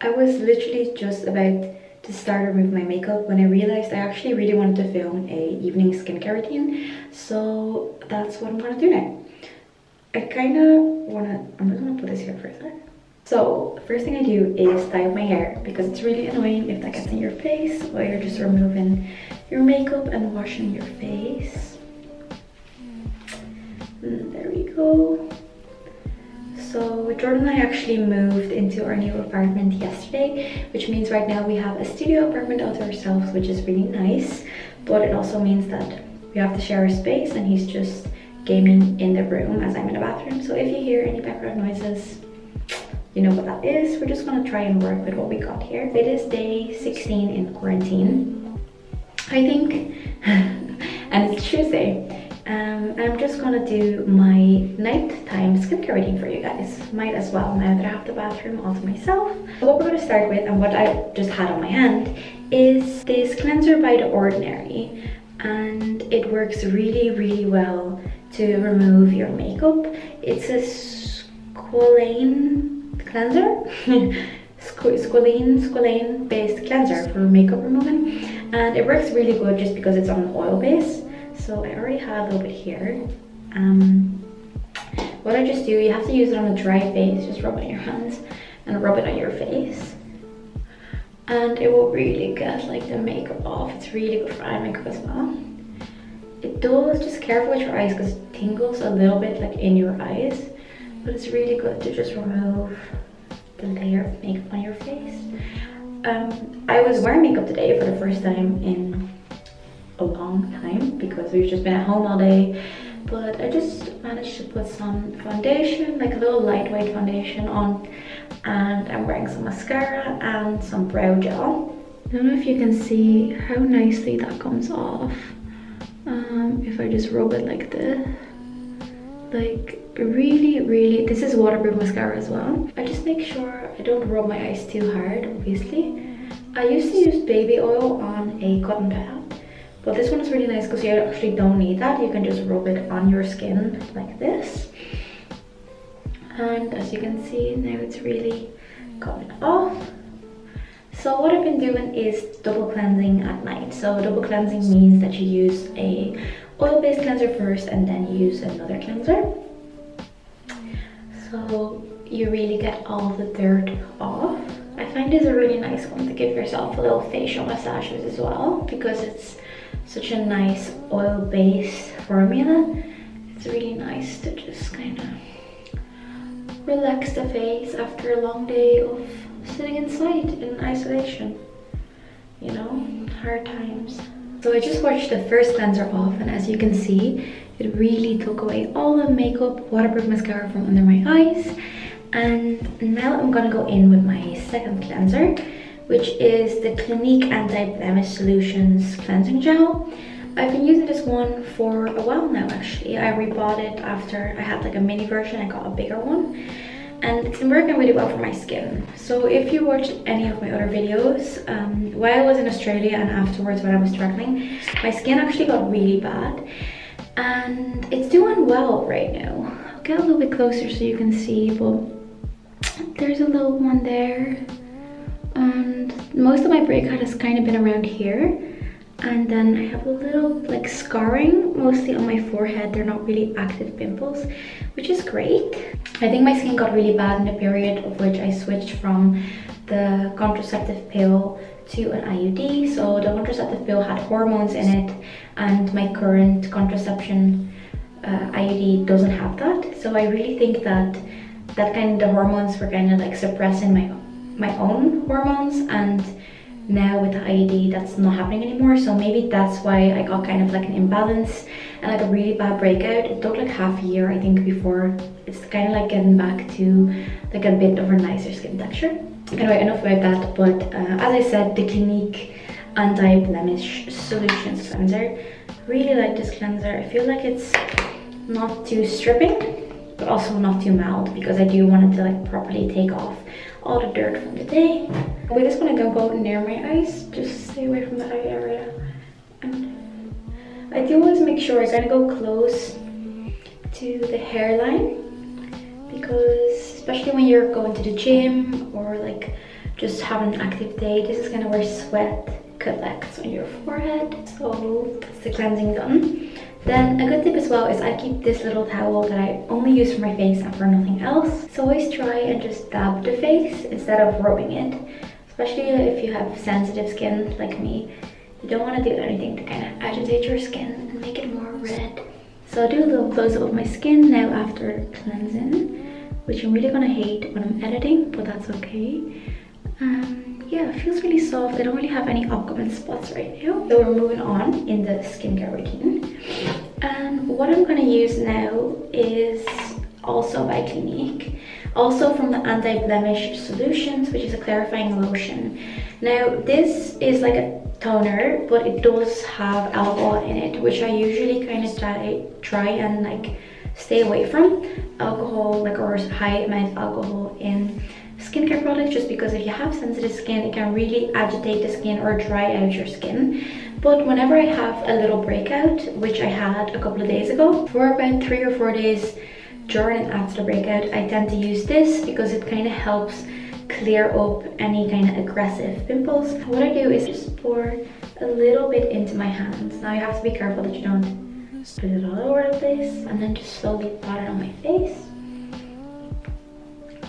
I was literally just about to start removing my makeup when I realized I actually really wanted to film a evening skincare routine. So that's what I'm gonna do now. I'm just gonna put this here for a sec. So the first thing I do is dye up my hair because it's really annoying if that gets in your face while you're just removing your makeup and washing your face. And there we go. So Jordan and I actually moved into our new apartment yesterday, which means right now we have a studio apartment all to ourselves, which is really nice. But it also means that we have to share a space and he's just gaming in the room as I'm in the bathroom. So if you hear any background noises, you know what that is. We're just gonna try and work with what we got here. It is day 16 in quarantine, I think, and it's Tuesday. I'm just gonna do my nighttime skincare routine for you guys. Might as well, now that I have the bathroom all to myself. So what we're gonna start with, and what I just had on my hand, is this cleanser by The Ordinary. And it works really, really well to remove your makeup. It's a Squalane cleanser. Squalane based cleanser for makeup removing. And it works really good just because it's on an oil base. So I already have a little bit here. What I just do, you have to use it on a dry face, just rub it on your hands and rub it on your face. And it will really get like the makeup off. It's really good for eye makeup as well. It does, just careful with your eyes because it tingles a little bit like in your eyes. But it's really good to just remove the layer of makeup on your face. I was wearing makeup today for the first time in a long time because we've just been at home all day, but I just managed to put some foundation, like a little lightweight foundation on, and I'm wearing some mascara and some brow gel. I don't know if you can see how nicely that comes off. If I just rub it like this, like really, this is waterproof mascara as well. I just make sure I don't rub my eyes too hard, obviously. I used to use baby oil on a cotton pad, but this one is really nice because you actually don't need that. You can just rub it on your skin like this. And as you can see, now it's really coming off. So what I've been doing is double cleansing at night. So double cleansing means that you use a oil-based cleanser first and then use another cleanser. So you really get all the dirt off. I find this a really nice one to give yourself a little facial massages as well because it's such a nice oil-based formula. It's really nice to just kind of relax the face after a long day of sitting inside in isolation, you know, hard times. So I just washed the first cleanser off, and as you can see, it really took away all the makeup, waterproof mascara from under my eyes. And now I'm gonna go in with my second cleanser, which is the Clinique Anti-Blemish Solutions Cleansing Gel. I've been using this one for a while now actually. I rebought it after I had like a mini version. I got a bigger one. And it's been working really well for my skin. So if you watched any of my other videos, while I was in Australia and afterwards when I was traveling, my skin actually got really bad. And it's doing well right now. I'll get a little bit closer so you can see, but there's a little one there. And most of my breakout has kind of been around here. And then I have a little like scarring, mostly on my forehead. They're not really active pimples, which is great. I think my skin got really bad in the period of which I switched from the contraceptive pill to an IUD. So the contraceptive pill had hormones in it, and my current contraception IUD doesn't have that. So I really think that the hormones were kind of like suppressing my own hormones, and now with the IUD that's not happening anymore. So maybe that's why I got kind of like an imbalance and like a really bad breakout. It took like half a year I think before it's kind of like getting back to like a bit of a nicer skin texture. Anyway, enough about that, but as I said, the Clinique Anti-Blemish Solutions Cleanser, really like this cleanser. I feel like it's not too stripping but also not too mild, because I do want it to like properly take off all the dirt from the day. We're just gonna go near my eyes, just stay away from the eye area. And I do always make sure I kind of go close to the hairline, because especially when you're going to the gym or like just having an active day. This is kind of where sweat collects on your forehead. So that's the cleansing done. Then a good tip as well is I keep this little towel that I only use for my face and for nothing else. So always try and just dab the face instead of rubbing it. Especially if you have sensitive skin like me. You don't want to do anything to kind of agitate your skin and make it more red. So I'll do a little close-up of my skin now after cleansing, which I'm really gonna hate when I'm editing, but that's okay. Yeah, it feels really soft. I don't really have any upcoming spots right now. So we're moving on in the skincare routine. And what I'm gonna use now is also by Clinique. Also from the Anti-Blemish Solutions, which is a clarifying lotion. Now this is like a toner, but it does have alcohol in it, which I usually kind of try and like stay away from. Alcohol, like, or high amount of alcohol in skincare products, just because if you have sensitive skin, it can really agitate the skin or dry out your skin. But whenever I have a little breakout, which I had a couple of days ago, for about 3 or 4 days during and after the breakout, I tend to use this because it kind of helps clear up any kind of aggressive pimples. What I do is just pour a little bit into my hands. Now you have to be careful that you don't put it all over the place, and then just slowly pat it on my face.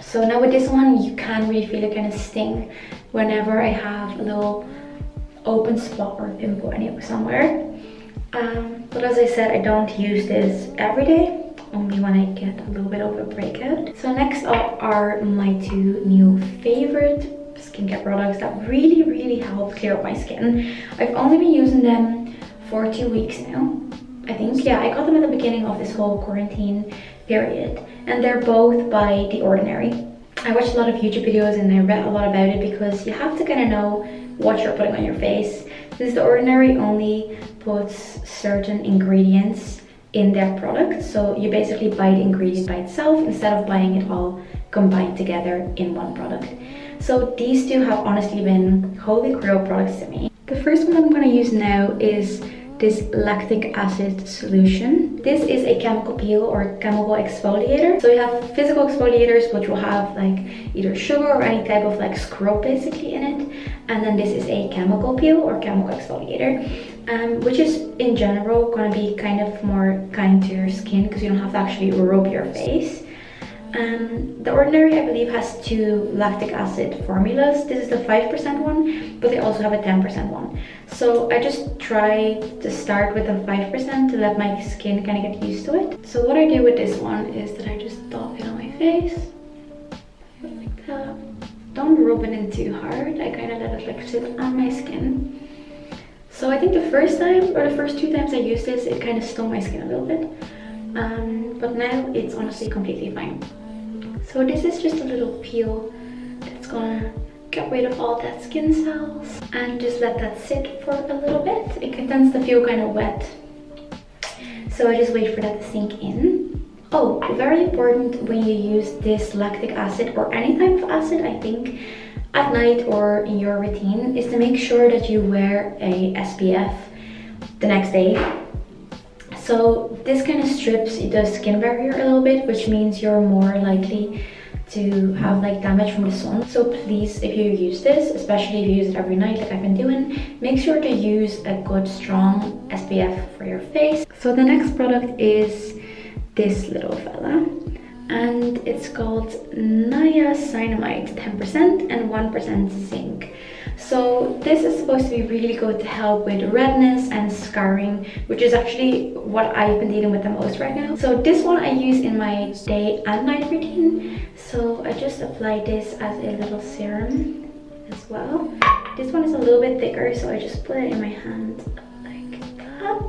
So now with this one, you can really feel it kind of sting whenever I have a little open spot or pimple somewhere. But as I said, I don't use this every day, only when I get a little bit of a breakout. So next up are my 2 new favorite skincare products that really help clear up my skin. I've only been using them for 2 weeks now, I think. Yeah, I got them at the beginning of this whole quarantine period, and they're both by The Ordinary. I watched a lot of YouTube videos and I read a lot about it because you have to kind of know what you're putting on your face. Since The Ordinary only puts certain ingredients in their product, so you basically buy the ingredient by itself instead of buying it all combined together in one product. So these 2 have honestly been holy grail products to me. The first one I'm going to use now is this lactic acid solution. This is a chemical peel or chemical exfoliator. So you have physical exfoliators, which will have like either sugar or any type of like scrub basically in it, and then this is a chemical peel or chemical exfoliator, which is in general going to be kind of more kind to your skin because you don't have to actually rub your face. The Ordinary, I believe, has 2 lactic acid formulas. This is the 5% one, but they also have a 10% one. So I just try to start with the 5% to let my skin kind of get used to it. So what I do with this one is that I just dot it on my face, like that. Don't rub it in too hard. I kind of let it like sit on my skin. So I think the first time, or the first 2 times I used this, it kind of stung my skin a little bit. But now it's honestly completely fine. So this is just a little peel that's gonna get rid of all that skin cells and just let that sit for a little bit. It tends to feel kind of wet, so I just wait for that to sink in. Oh, very important when you use this lactic acid or any type of acid, I think, at night or in your routine, is to make sure that you wear a SPF the next day. So this kind of strips the skin barrier a little bit, which means you're more likely to have like damage from the sun. So please, if you use this, especially if you use it every night like I've been doing, make sure to use a good strong SPF for your face. So the next product is this little fella, and it's called Niacinamide 10% and 1% zinc. So this is supposed to be really good to help with redness and scarring, which is actually what I've been dealing with the most right now. So this one I use in my day and night routine. So I just apply this as a little serum as well. This one is a little bit thicker, so I just put it in my hand like that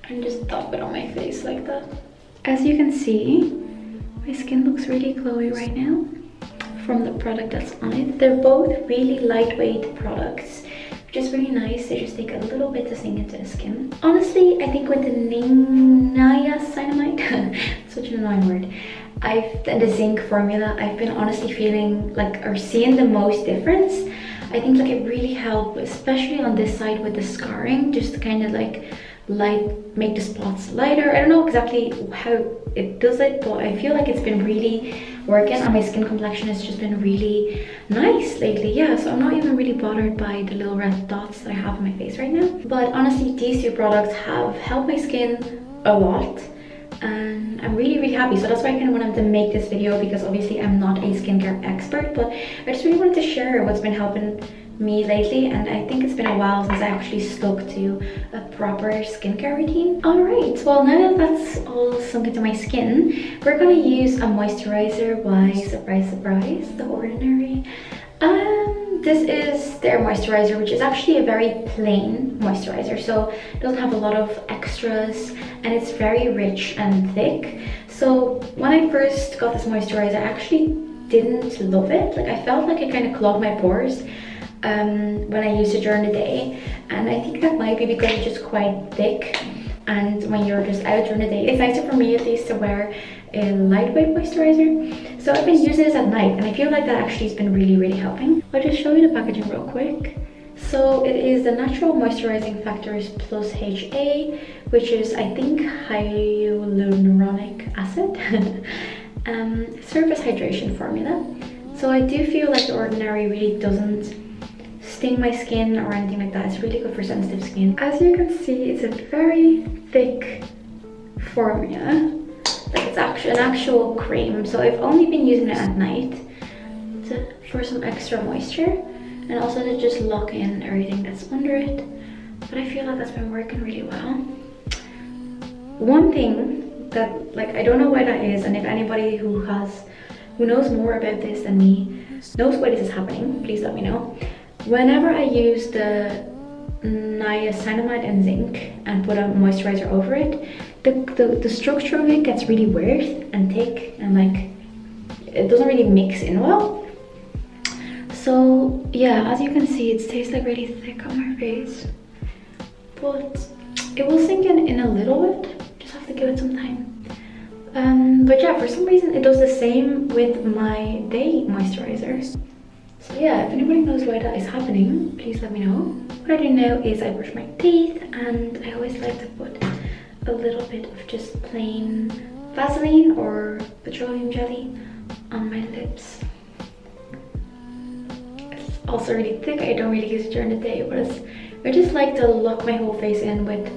and just dab it on my face like that. As you can see, my skin looks really glowy right now from the product that's on it. They're both really lightweight products, which is really nice. They just take a little bit to sink into the skin. Honestly, I think with the niacinamide, such an annoying word, and the zinc formula, I've been honestly feeling like, or seeing the most difference. I think like it really helped, especially on this side with the scarring, just to kind of like make the spots lighter. I don't know exactly how it does it, but I feel like it's been really working, and my skin complexion has just been really nice lately. Yeah, so I'm not even really bothered by the little red dots that I have on my face right now. But honestly, these two products have helped my skin a lot, and I'm really happy. So that's why I kind of wanted to make this video, because obviously I'm not a skincare expert, but I just really wanted to share what's been helping me lately. And I think it's been a while since I actually stuck to a proper skincare routine. All right, well, now that that's all sunk into my skin, we're gonna use a moisturizer by, surprise surprise, The Ordinary. This is their moisturizer, which is actually a very plain moisturizer, so it doesn't have a lot of extras, and it's very rich and thick. So when I first got this moisturizer, I actually didn't love it. Like, I felt like it kind of clogged my pores when I used it during the day, and I think that might be because it's just quite thick, and when you're just out during the day, it's nicer for me at least to wear a lightweight moisturizer. So I've been using this at night, and I feel like that actually has been really helping. I'll just show you the packaging real quick. So it is the Natural Moisturizing Factors plus HA, which is, I think, hyaluronic acid. Surface hydration formula. So I do feel like The Ordinary really doesn't sting my skin or anything like that. It's really good for sensitive skin. As you can see, it's a very thick formula. Like, it's actually an actual cream. So I've only been using it at night for some extra moisture, and also to just lock in everything that's under it. But I feel like that's been working really well. One thing that, like, I don't know why that is, and if anybody who knows more about this than me knows why this is happening, please let me know. Whenever I use the Niacinamide and Zinc and put a moisturizer over it, the structure of it gets really weird and thick, and like, it doesn't really mix in well. So yeah, as you can see, it stays like really thick on my face, but it will sink in a little bit. Just have to give it some time. But yeah, for some reason it does the same with my day moisturizer. So yeah, if anybody knows why that is happening, please let me know. What I do now is I brush my teeth, and I always like to put a little bit of just plain Vaseline or petroleum jelly on my lips. It's also really thick. I don't really use it during the day, but I just like to lock my whole face in with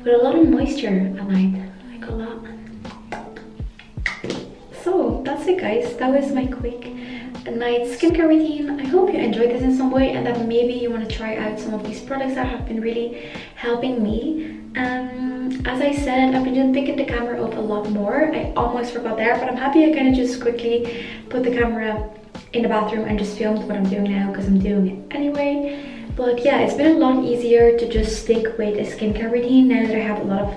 a lot of moisture at night, like a lot. So that's it, guys. That was my quick night skincare routine. I hope you enjoyed this in some way, and that maybe you want to try out some of these products that have been really helping me. As I said, I've been just picking the camera up a lot more. I almost forgot there, but I'm happy I kind of just quickly put the camera in the bathroom and just filmed what I'm doing now, because I'm doing it anyway. But yeah, it's been a lot easier to just stick with a skincare routine now that I have a lot of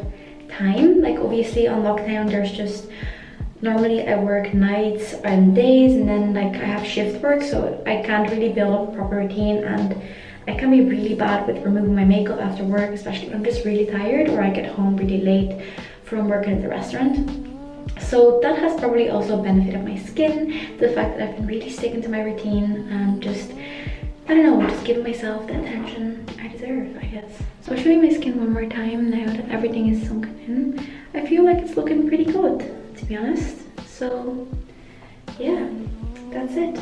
time. Like, obviously on lockdown, there's just, normally I work nights and days, and then like I have shift work, so I can't really build up a proper routine, and I can be really bad with removing my makeup after work, especially when I'm just really tired or I get home really late from working at the restaurant. So that has probably also benefited my skin, the fact that I've been really sticking to my routine and just, I don't know, just giving myself the attention I deserve, I guess. So I'll show you my skin one more time now that everything is sunken in. I feel like it's looking pretty good, to be honest. So yeah, that's it.